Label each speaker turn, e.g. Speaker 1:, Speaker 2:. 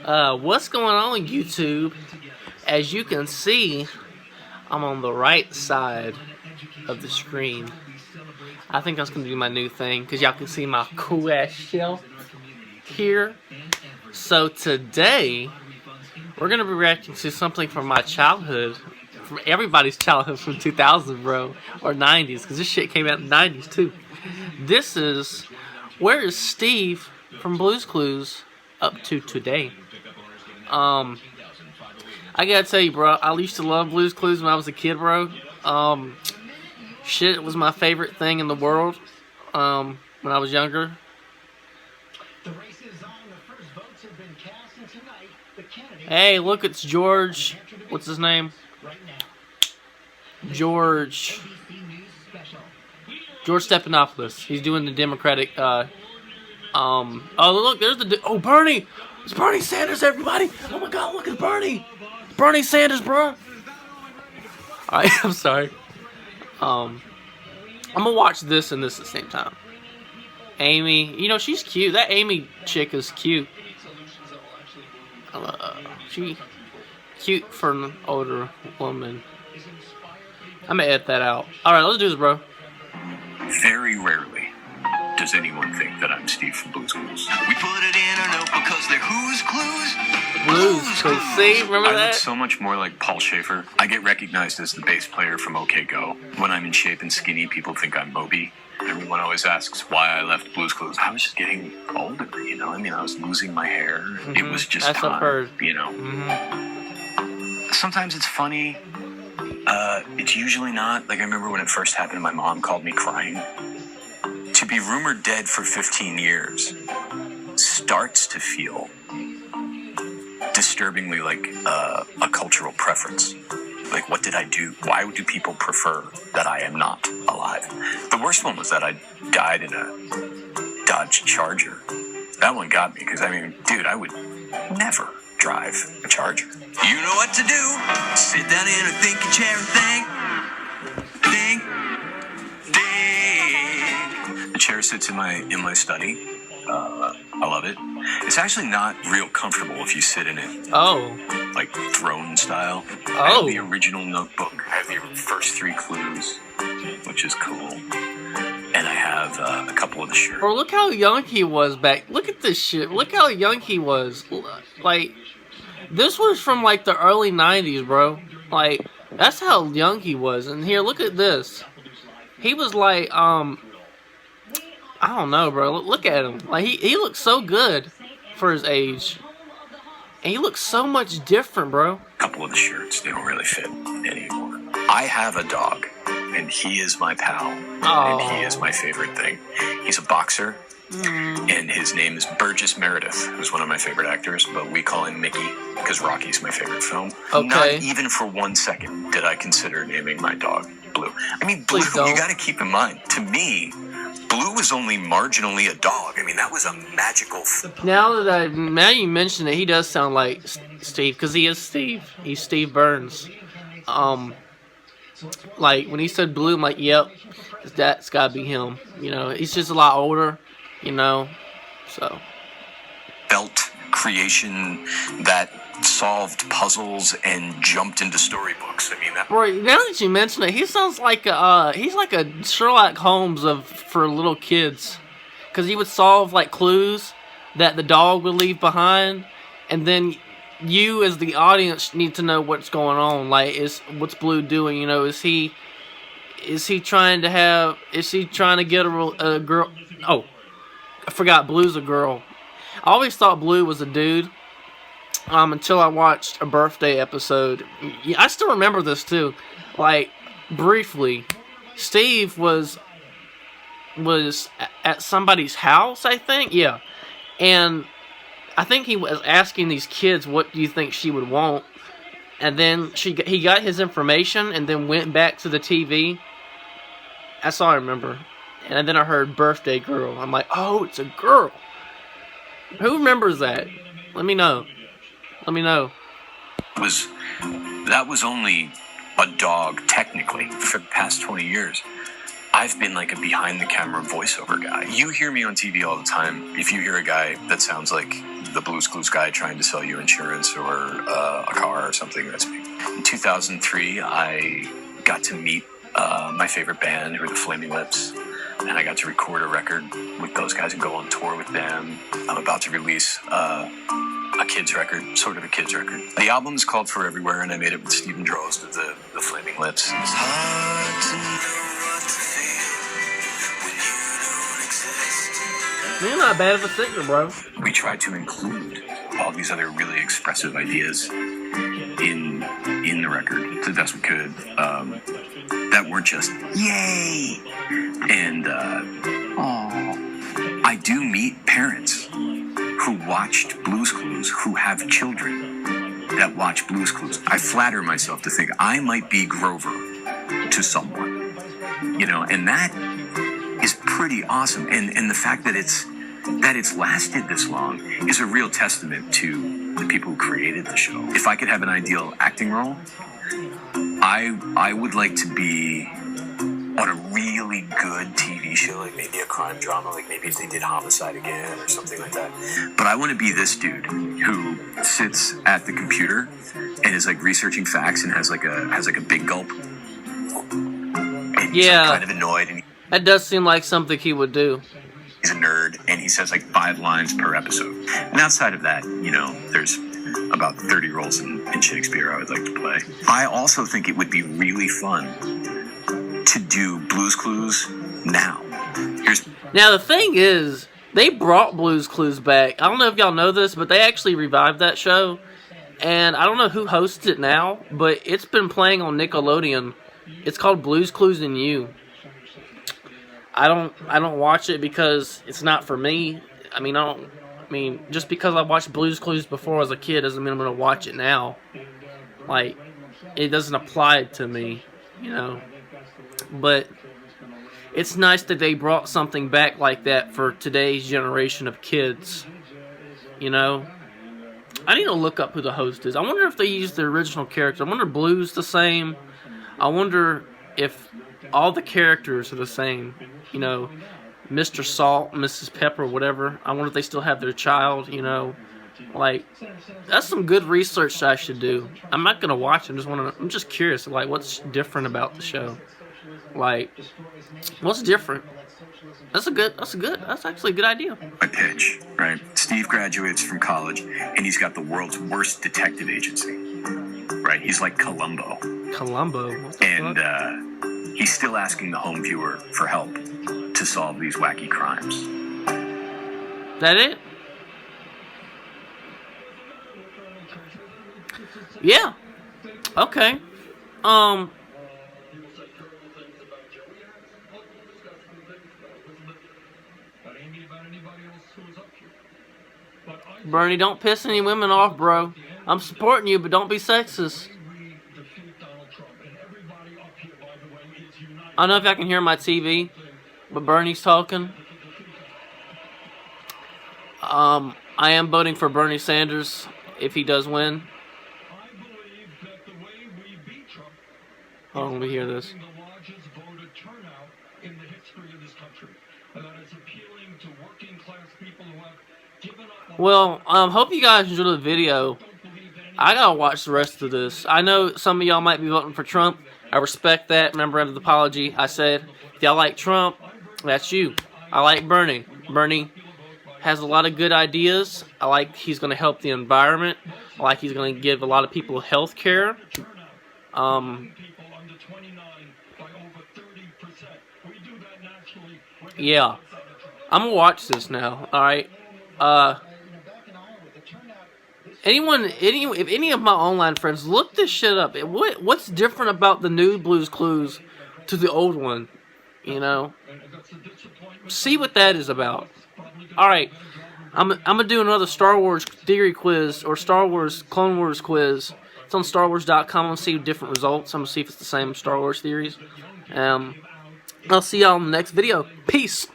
Speaker 1: What's going on, YouTube? As you can see, I'm on the right side of the screen. I think that's going to be my new thing, because y'all can see my cool ass shelf here. So today, we're going to be reacting to something from my childhood. From everybody's childhood from 2000, bro. Or 90s, because this shit came out in the 90s, too. This is, where is Steve from Blue's Clues up to today? I gotta tell you, bro, I used to love Blue's Clues when I was a kid, bro. Shit was my favorite thing in the world when I was younger. Hey, look, it's George. What's his name? George Stephanopoulos. He's doing the Democratic. Oh, look, there's the. Bernie! It's Bernie Sanders, everybody! Oh my God, look at Bernie! Bernie Sanders, bro. Alright, I'm sorry. I'm gonna watch this and this at the same time. Amy, you know, she's cute. That Amy chick is cute. She cute for an older woman. I'm gonna edit that out. Alright, let's do this, bro.
Speaker 2: Very rarely does anyone think that I'm Steve from Blue's Clues. We put it in our note because they're whose clues?
Speaker 1: Blue's Clues. See, remember that?
Speaker 2: I look so much more like Paul Schaefer. I get recognized as the bass player from OK Go. When I'm in shape and skinny, people think I'm Moby. Everyone always asks why I left Blue's Clues. I was just getting older, you know? I mean, I was losing my hair. It was just
Speaker 1: That's
Speaker 2: time,
Speaker 1: I've heard.
Speaker 2: you know? Sometimes it's funny. It's usually not. Like, I remember when it first happened, my mom called me crying. To be rumored dead for 15 years starts to feel disturbingly like a cultural preference. Like, what did I do? Why do people prefer that I am not alive? The worst one was that I died in a Dodge Charger. That one got me, because, I mean, dude, I would never drive a Charger. You know what to do. Sit down in a thinking chair and think. The chair sits in my study. I love it. It's actually not real comfortable if you sit in it.
Speaker 1: Oh.
Speaker 2: Like throne style.
Speaker 1: Oh.
Speaker 2: I have the original notebook. I have the first 3 clues, which is cool. And I have a couple of the shirts.
Speaker 1: Bro, look how young he was back. Look at this shit. Look how young he was. Like, this was from like the early 90s, bro. Like, that's how young he was. And here, look at this. He was like, I don't know, bro. Look at him. Like, he looks so good for his age. And he looks so much different, bro.
Speaker 2: A couple of the shirts, they don't really fit anymore. I have a dog, and he is my pal.
Speaker 1: Oh.
Speaker 2: And he is my favorite thing. He's a boxer, and his name is Burgess Meredith, who's one of my favorite actors, but we call him Mickey, because Rocky's my favorite film.
Speaker 1: Okay.
Speaker 2: Not even for 1 second did I consider naming my dog Blue. I mean, Blue, you gotta keep in mind, to me, Blue was only marginally a dog. I mean, that was a magical...
Speaker 1: Now you mention it, he does sound like Steve, because he is Steve. He's Steve Burns. Like, when he said Blue, I'm like, yep, that's gotta be him. You know, he's just a lot older, you know, so.
Speaker 2: Felt creation that solved puzzles and jumped into storybooks. I mean, that...
Speaker 1: Bro, now that you mention it, he sounds like he's like a Sherlock Holmes for little kids, because he would solve like clues that the dog would leave behind, and then you as the audience need to know what's going on. Like, what's Blue doing? You know, is he trying to get a girl? Oh, I forgot, Blue's a girl. I always thought Blue was a dude. Until I watched a birthday episode. I still remember this too. Like, briefly, Steve was at somebody's house, I think. Yeah. And I think he was asking these kids, what do you think she would want? And then he got his information and then went back to the TV. That's all I remember. And then I heard birthday girl. I'm like, oh, it's a girl. Who remembers that? Let me know. Let me know.
Speaker 2: That was only a dog, technically, for the past 20 years. I've been like a behind the camera voiceover guy. You hear me on TV all the time. If you hear a guy that sounds like the Blue's Clues guy trying to sell you insurance or a car or something, that's me. In 2003, I got to meet my favorite band, who are the Flaming Lips, and I got to record a record with those guys and go on tour with them. I'm about to release a kid's record, sort of a kid's record. The album's called For Everywhere, and I made it with Stephen Drost of the Flaming Lips. It's hard to know what to feel when you don't exist.
Speaker 1: You're not bad of a singer, bro.
Speaker 2: We tried to include all these other really expressive ideas in the record to the best we could. That weren't just yay. And I do meet parents who watched Blue's Clues, who have children that watch Blue's Clues. I flatter myself to think I might be Grover to someone, you know, and that is pretty awesome. And the fact that it's lasted this long is a real testament to the people who created the show. If I could have an ideal acting role, I would like to be on a really good TV show, like maybe a crime drama, like maybe if they did Homicide Again or something like that. But I want to be this dude who sits at the computer and is like researching facts and has like a big gulp. And he's like, kind of annoyed. And
Speaker 1: that does seem like something he would do.
Speaker 2: He's a nerd, and he says like 5 lines per episode. And outside of that, you know, there's about 30 roles in Shakespeare I would like to play. I also think it would be really fun to do Blue's Clues now.
Speaker 1: Now the thing is, they brought Blue's Clues back. I don't know if y'all know this, but they actually revived that show. And I don't know who hosts it now, but it's been playing on Nickelodeon. It's called Blue's Clues and You. I don't watch it because it's not for me. I mean, just because I watched Blue's Clues before as a kid doesn't mean I'm going to watch it now. Like, it doesn't apply to me, you know. But it's nice that they brought something back like that for today's generation of kids, you know. I need to look up who the host is. I wonder if they used the original character. I wonder if Blue's the same. I wonder if all the characters are the same. You know, Mr. Salt, Mrs. Pepper, whatever. I wonder if they still have their child, you know. Like, that's some good research that I should do. I'm not going to watch it. I'm just curious, like, what's different about the show? Like, what's different? That's actually a good idea.
Speaker 2: My pitch, right? Steve graduates from college, and he's got the world's worst detective agency, right? He's like Columbo.
Speaker 1: Columbo?
Speaker 2: And he's still asking the home viewer for help to solve these wacky crimes.
Speaker 1: That it? Yeah. Okay. Bernie, don't piss any women off, bro. I'm supporting you, but don't be sexist. I don't know if I can hear my TV, but Bernie's talking. I am voting for Bernie Sanders if he does win. Hold on, let me hear this. Well, hope you guys enjoyed the video. I gotta watch the rest of this. I know some of y'all might be voting for Trump. I respect that. Remember, under the apology, I said, if y'all like Trump, that's you. I like Bernie. Bernie has a lot of good ideas. I like he's going to help the environment. I like he's going to give a lot of people health care. Yeah. I'm going to watch this now, alright? If any of my online friends, look this shit up. What's different about the new Blue's Clues to the old one? You know? See what that is about. Alright. I'm gonna do another Star Wars theory quiz, or Star Wars Clone Wars quiz. It's on StarWars.com. I'm gonna see different results. I'm gonna see if it's the same Star Wars theories. I'll see y'all in the next video. Peace.